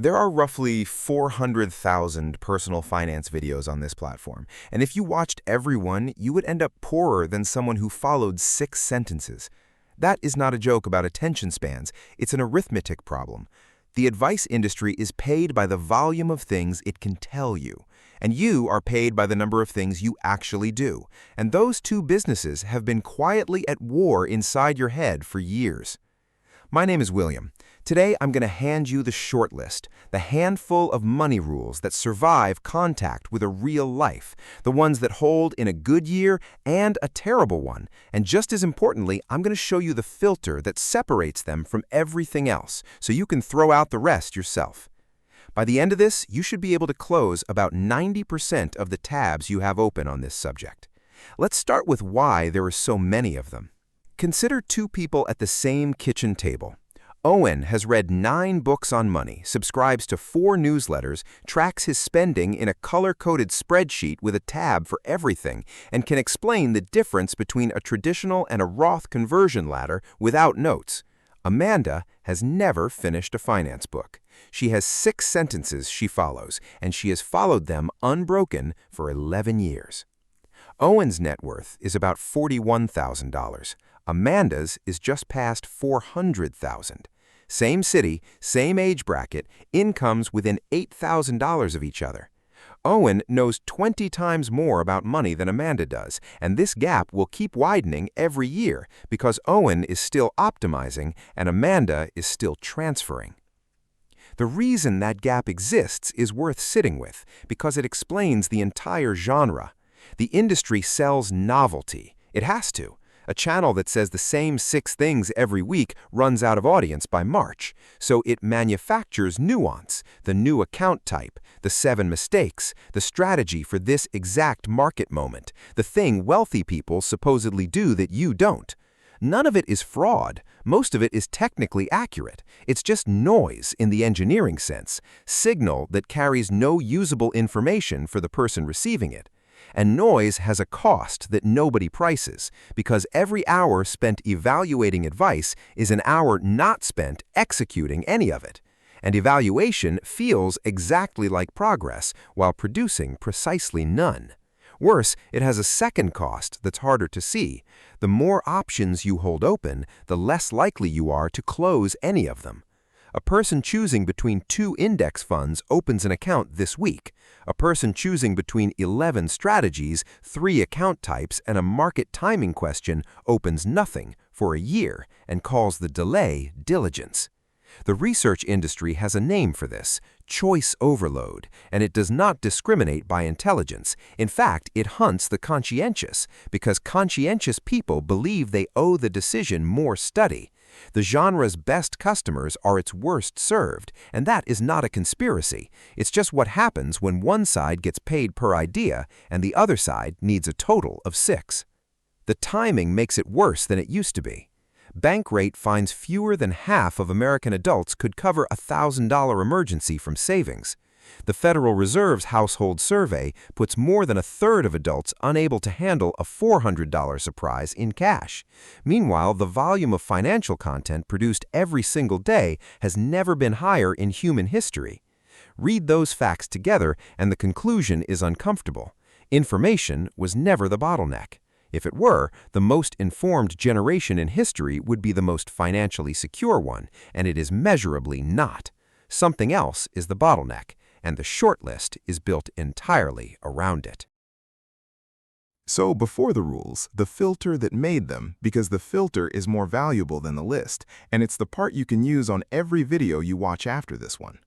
There are roughly 400,000 personal finance videos on this platform, and if you watched every one, you would end up poorer than someone who followed 6 sentences. That is not a joke about attention spans, it's an arithmetic problem. The advice industry is paid by the volume of things it can tell you, and you are paid by the number of things you actually do. And those two businesses have been quietly at war inside your head for years. My name is William. Today, I'm going to hand you the short list, the handful of money rules that survive contact with a real life, the ones that hold in a good year and a terrible one. And just as importantly, I'm going to show you the filter that separates them from everything else, so you can throw out the rest yourself. By the end of this, you should be able to close about 90% of the tabs you have open on this subject. Let's start with why there are so many of them. Consider two people at the same kitchen table. Owen has read 9 books on money, subscribes to 4 newsletters, tracks his spending in a color-coded spreadsheet with a tab for everything, and can explain the difference between a traditional and a Roth conversion ladder without notes. Amanda has never finished a finance book. She has 6 sentences she follows, and she has followed them unbroken for 11 years. Owen's net worth is about $41,000. Amanda's is just past $400,000. Same city, same age bracket, incomes within $8,000 of each other. Owen knows 20 times more about money than Amanda does, and this gap will keep widening every year because Owen is still optimizing and Amanda is still transferring. The reason that gap exists is worth sitting with because it explains the entire genre. The industry sells novelty. It has to. A channel that says the same 6 things every week runs out of audience by March, so it manufactures Nuance, the new account type, the 7 mistakes, the strategy for this exact market moment, the thing wealthy people supposedly do that you don't. None of it is fraud. Most of it is technically accurate. It's just noise in the engineering sense, signal that carries no usable information for the person receiving it. And noise has a cost that nobody prices, because every hour spent evaluating advice is an hour not spent executing any of it. And evaluation feels exactly like progress while producing precisely none. Worse, it has a second cost that's harder to see. The more options you hold open, the less likely you are to close any of them. A person choosing between 2 index funds opens an account this week. A person choosing between 11 strategies, 3 account types, and a market timing question opens nothing for a year and calls the delay diligence. The research industry has a name for this, choice overload, and it does not discriminate by intelligence. In fact, it hunts the conscientious, because conscientious people believe they owe the decision more study. The genre's best customers are its worst served, and that is not a conspiracy. It's just what happens when one side gets paid per idea and the other side needs a total of 6. The timing makes it worse than it used to be. Bankrate finds fewer than half of American adults could cover a $1,000 emergency from savings. The Federal Reserve's household survey puts more than a third of adults unable to handle a $400 surprise in cash. Meanwhile, the volume of financial content produced every single day has never been higher in human history. Read those facts together, and the conclusion is uncomfortable. Information was never the bottleneck. If it were, the most informed generation in history would be the most financially secure one, and it is measurably not. Something else is the bottleneck, and the short list is built entirely around it. So before the rules, the filter that made them, because the filter is more valuable than the list, and it's the part you can use on every video you watch after this one.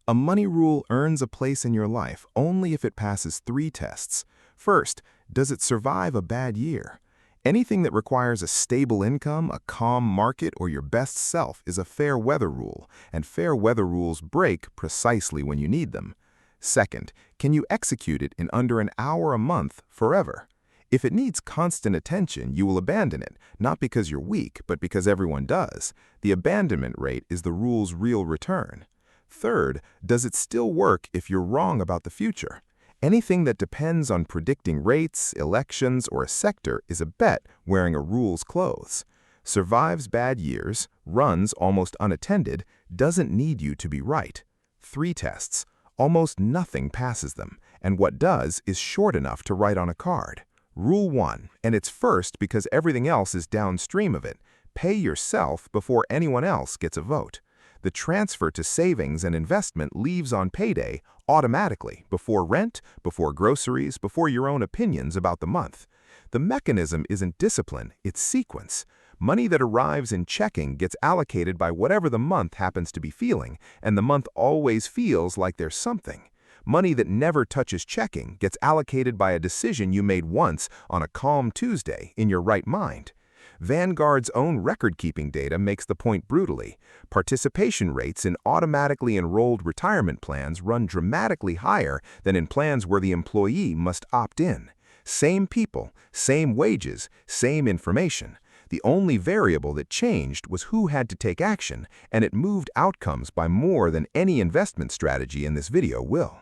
A money rule earns a place in your life only if it passes 3 tests. First, does it survive a bad year? Anything that requires a stable income, a calm market, or your best self is a fair weather rule, and fair weather rules break precisely when you need them. Second, can you execute it in under an hour a month forever? If it needs constant attention, you will abandon it, not because you're weak, but because everyone does. The abandonment rate is the rule's real return. Third, does it still work if you're wrong about the future? Anything that depends on predicting rates, elections, or a sector is a bet wearing a rule's clothes. Survives bad years, runs almost unattended, doesn't need you to be right. 3 tests. Almost nothing passes them, and what does is short enough to write on a card. Rule 1, and it's first because everything else is downstream of it. Pay yourself before anyone else gets a vote. The transfer to savings and investment leaves on payday automatically, before rent, before groceries, before your own opinions about the month. The mechanism isn't discipline, it's sequence. Money that arrives in checking gets allocated by whatever the month happens to be feeling, and the month always feels like there's something. Money that never touches checking gets allocated by a decision you made once on a calm Tuesday in your right mind. Vanguard's own record-keeping data makes the point brutally. Participation rates in automatically enrolled retirement plans run dramatically higher than in plans where the employee must opt in. Same people, same wages, same information. The only variable that changed was who had to take action, and it moved outcomes by more than any investment strategy in this video will.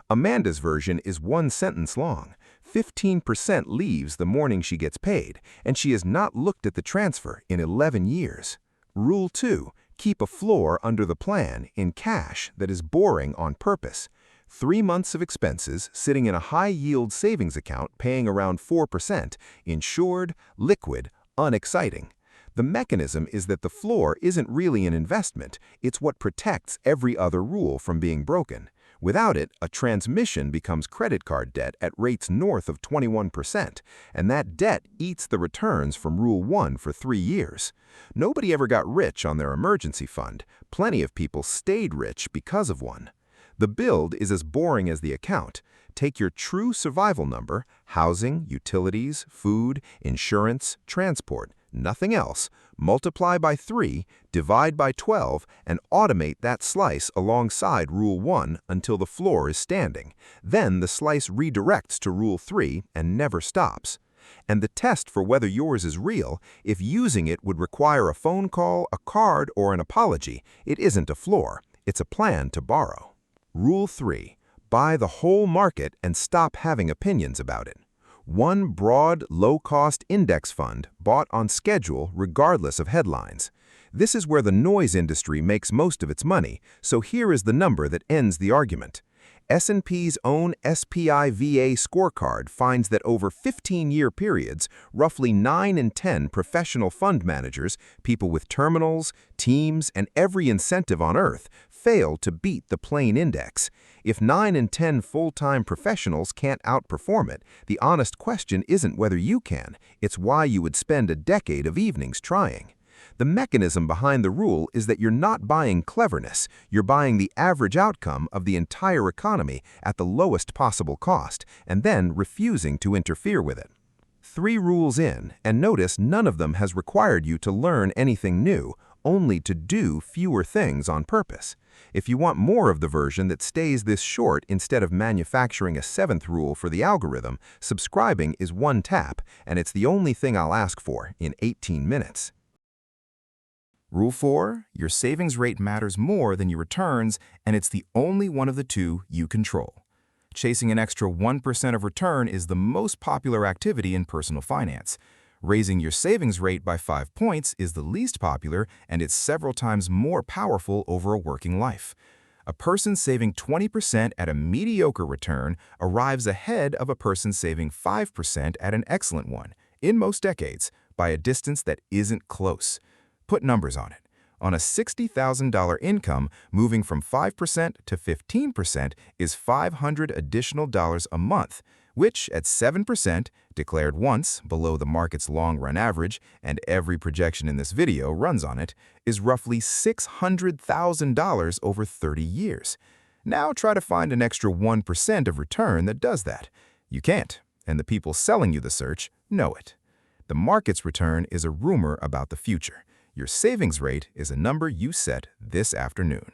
Amanda's version is 1 sentence long. 15% leaves the morning she gets paid, and she has not looked at the transfer in 11 years. Rule 2. Keep a floor under the plan in cash that is boring on purpose. 3 months of expenses sitting in a high-yield savings account paying around 4%, insured, liquid, unexciting. The mechanism is that the floor isn't really an investment, it's what protects every other rule from being broken. Without it, a transmission becomes credit card debt at rates north of 21%, and that debt eats the returns from Rule 1 for 3 years. Nobody ever got rich on their emergency fund. Plenty of people stayed rich because of one. The build is as boring as the account. Take your true survival number, housing, utilities, food, insurance, transport, nothing else, multiply by 3, divide by 12, and automate that slice alongside Rule 1 until the floor is standing. Then the slice redirects to Rule 3 and never stops. And the test for whether yours is real, if using it would require a phone call, a card, or an apology, it isn't a floor, it's a plan to borrow. Rule 3. Buy the whole market and stop having opinions about it. One broad, low-cost index fund bought on schedule regardless of headlines. This is where the noise industry makes most of its money, so here is the number that ends the argument. S&P's own SPI-VA scorecard finds that over 15-year periods, roughly 9 in 10 professional fund managers, people with terminals, teams, and every incentive on earth, fail to beat the plain index. If 9 in 10 full-time professionals can't outperform it, the honest question isn't whether you can, it's why you would spend a decade of evenings trying. The mechanism behind the rule is that you're not buying cleverness, you're buying the average outcome of the entire economy at the lowest possible cost, and then refusing to interfere with it. 3 rules in, and notice none of them has required you to learn anything new, only to do fewer things on purpose. If you want more of the version that stays this short instead of manufacturing a 7th rule for the algorithm, subscribing is 1 tap, and it's the only thing I'll ask for in 18 minutes. Rule 4, your savings rate matters more than your returns, and it's the only one of the 2 you control. Chasing an extra 1% of return is the most popular activity in personal finance. Raising your savings rate by 5 points is the least popular, and it's several times more powerful over a working life. A person saving 20% at a mediocre return arrives ahead of a person saving 5% at an excellent one, in most decades, by a distance that isn't close. Put numbers on it. On a $60,000 income, moving from 5% to 15% is $500 additional a month, which at 7%, declared once below the market's long-run average, and every projection in this video runs on it, is roughly $600,000 over 30 years. Now try to find an extra 1% of return that does that. You can't, and the people selling you the search know it. The market's return is a rumor about the future. Your savings rate is a number you set this afternoon.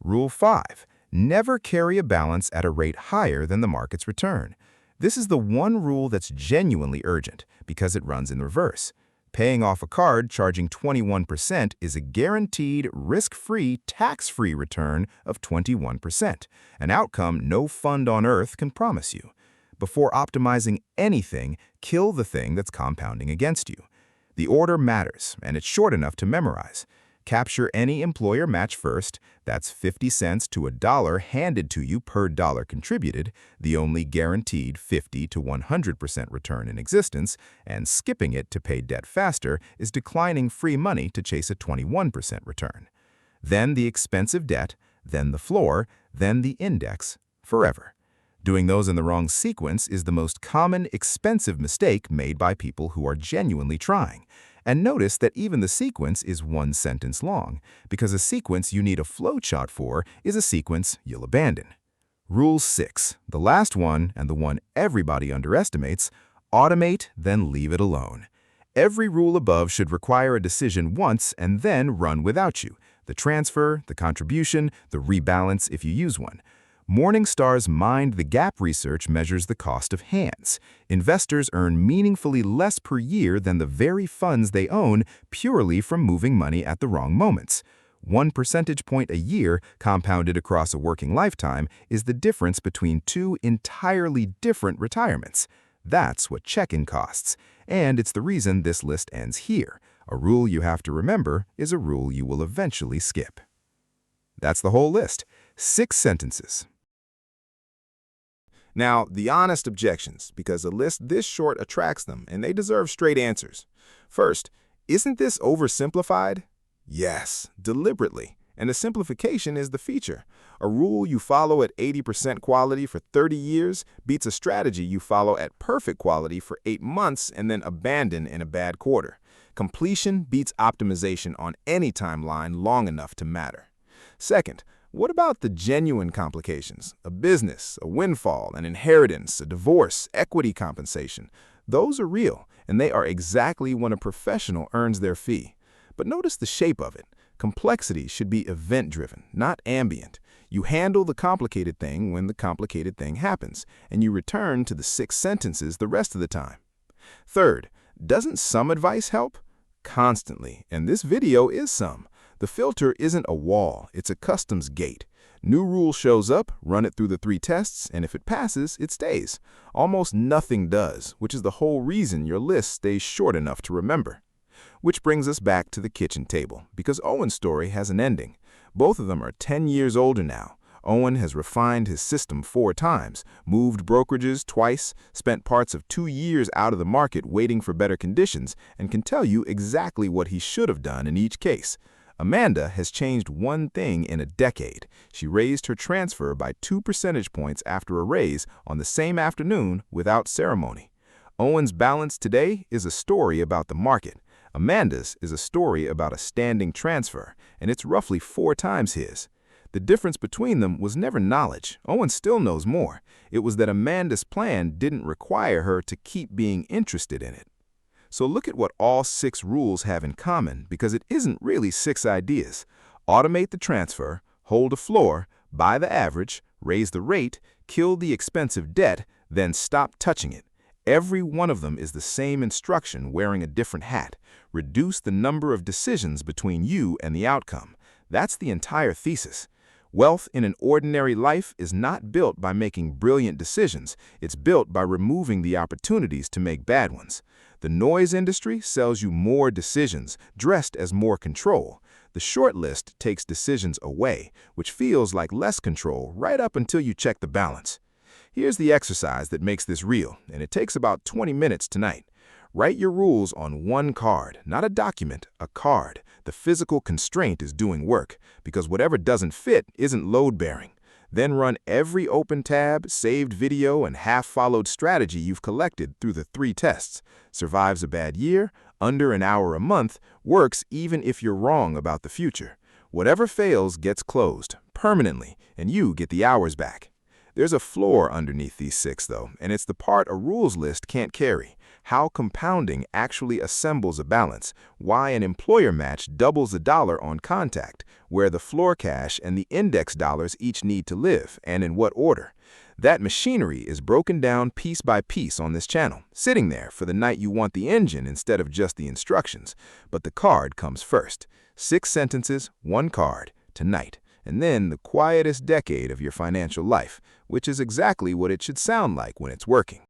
Rule 5. Never carry a balance at a rate higher than the market's return. This is the one rule that's genuinely urgent because it runs in reverse. Paying off a card charging 21% is a guaranteed, risk-free, tax-free return of 21%, an outcome no fund on earth can promise you. Before optimizing anything, kill the thing that's compounding against you. The order matters, and it's short enough to memorize. Capture any employer match first, that's 50 cents to $1 handed to you per dollar contributed, the only guaranteed 50 to 100% return in existence, and skipping it to pay debt faster is declining free money to chase a 21% return. Then the expensive debt, then the floor, then the index, forever. Doing those in the wrong sequence is the most common expensive mistake made by people who are genuinely trying. And notice that even the sequence is one sentence long, because a sequence you need a flowchart for is a sequence you'll abandon. Rule 6, the last one and the one everybody underestimates: automate, then leave it alone. Every rule above should require a decision once and then run without you: the transfer, the contribution, the rebalance if you use one. Morningstar's Mind the Gap research measures the cost of hands. Investors earn meaningfully less per year than the very funds they own purely from moving money at the wrong moments. 1 percentage point a year, compounded across a working lifetime, is the difference between two entirely different retirements. That's what check-in costs, and it's the reason this list ends here. A rule you have to remember is a rule you will eventually skip. That's the whole list. 6 sentences. Now, the honest objections, because a list this short attracts them, and they deserve straight answers. First, isn't this oversimplified? Yes, deliberately. And the simplification is the feature. A rule you follow at 80% quality for 30 years beats a strategy you follow at perfect quality for 8 months and then abandon in a bad quarter. Completion beats optimization on any timeline long enough to matter. Second, what about the genuine complications? A business, a windfall, an inheritance, a divorce, equity compensation. Those are real, and they are exactly when a professional earns their fee. But notice the shape of it. Complexity should be event-driven, not ambient. You handle the complicated thing when the complicated thing happens, and you return to the 6 sentences the rest of the time. Third, doesn't some advice help? Constantly, and this video is some. The filter isn't a wall, it's a customs gate. New rule shows up, run it through the 3 tests, and if it passes, it stays. Almost nothing does, which is the whole reason your list stays short enough to remember. Which brings us back to the kitchen table, because Owen's story has an ending. Both of them are 10 years older now. Owen has refined his system 4 times, moved brokerages twice, spent parts of 2 years out of the market waiting for better conditions, and can tell you exactly what he should have done in each case. Amanda has changed one thing in a decade. She raised her transfer by 2 percentage points after a raise on the same afternoon without ceremony. Owen's balance today is a story about the market. Amanda's is a story about a standing transfer, and it's roughly 4 times his. The difference between them was never knowledge. Owen still knows more. It was that Amanda's plan didn't require her to keep being interested in it. So look at what all 6 rules have in common, because it isn't really 6 ideas. Automate the transfer, hold a floor, buy the average, raise the rate, kill the expensive debt, then stop touching it. Every one of them is the same instruction wearing a different hat. Reduce the number of decisions between you and the outcome. That's the entire thesis. Wealth in an ordinary life is not built by making brilliant decisions. It's built by removing the opportunities to make bad ones. The noise industry sells you more decisions, dressed as more control. The short list takes decisions away, which feels like less control right up until you check the balance. Here's the exercise that makes this real, and it takes about 20 minutes tonight. Write your rules on one card, not a document, a card. The physical constraint is doing work, because whatever doesn't fit isn't load-bearing. Then run every open tab, saved video, and half-followed strategy you've collected through the 3 tests. Survives a bad year, under an hour a month, works even if you're wrong about the future. Whatever fails gets closed, permanently, and you get the hours back. There's a floor underneath these 6, though, and it's the part a rules list can't carry. How compounding actually assembles a balance, why an employer match doubles $1 on contact, where the floor cash and the index dollars each need to live, and in what order. That machinery is broken down piece by piece on this channel, sitting there for the night you want the engine instead of just the instructions. But the card comes first. 6 sentences, 1 card, tonight. And then the quietest decade of your financial life, which is exactly what it should sound like when it's working.